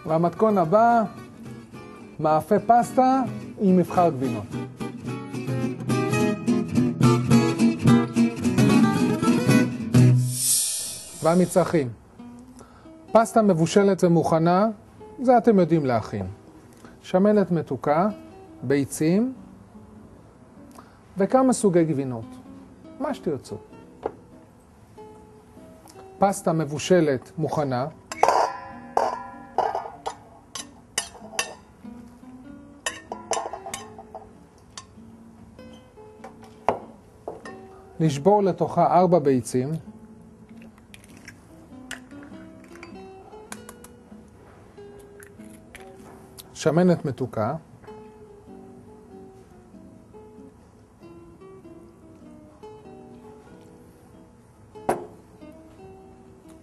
והמתכון הבא, מאפה פסטה עם מבחר גבינות. והמצרכים. פסטה מבושלת ומוכנה, זה אתם יודעים להכין. שמנת מתוקה, ביצים וכמה סוגי גבינות. מה שתרצו. פסטה מבושלת מוכנה. נשבור לתוכה 4 ביצים. שמנת מתוקה.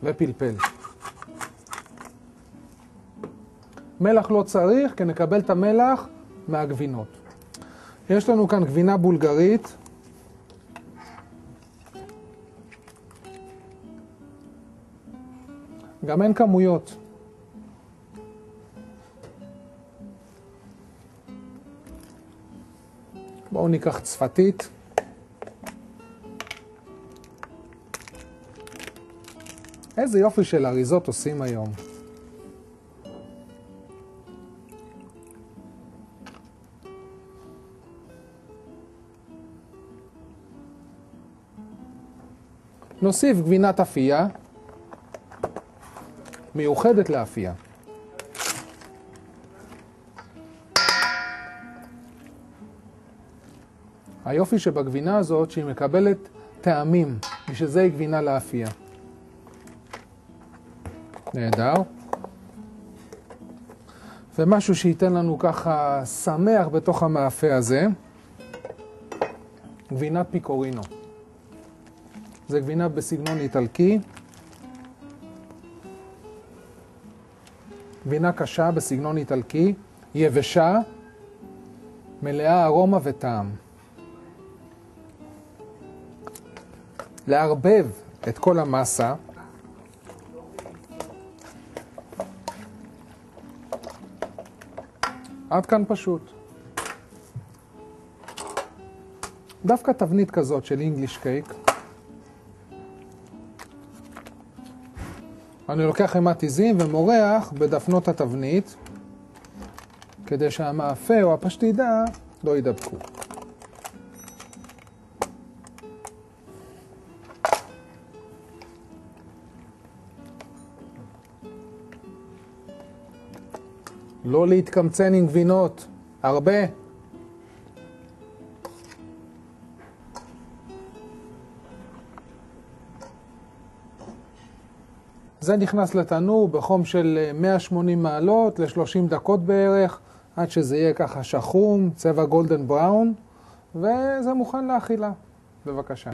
ופלפל. מלח לא צריך, כי נקבל את המלח מהגבינות. יש לנו כאן גבינה בולגרית. גם אין כמויות. בואו ניקח צפתית. איזה יופי של אריזות עושים היום. נוסיף גבינת אפייה, מיוחדת לאפייה. היופי שבגבינה הזאת שהיא מקבלת טעמים, בשביל זה היא גבינה לאפייה. נהדר. ומשהו שייתן לנו ככה שמח בתוך המאפה הזה, גבינת פיקורינו. זה גבינה בסגנון איטלקי. גבינה קשה בסגנון איטלקי, יבשה, מלאה ארומה וטעם. לערבב את כל המסה. עד כאן פשוט. דווקא תבנית כזאת של English cake. אני לוקח חמת עיזים ומורח בדפנות התבנית, כדי שהמאפה או הפשטידה לא יידבקו. לא להתקמצן עם גבינות, הרבה. זה נכנס לתנור בחום של 180 מעלות ל-30 דקות בערך, עד שזה יהיה ככה שחום, צבע גולדן בראון, וזה מוכן לאכילה. בבקשה.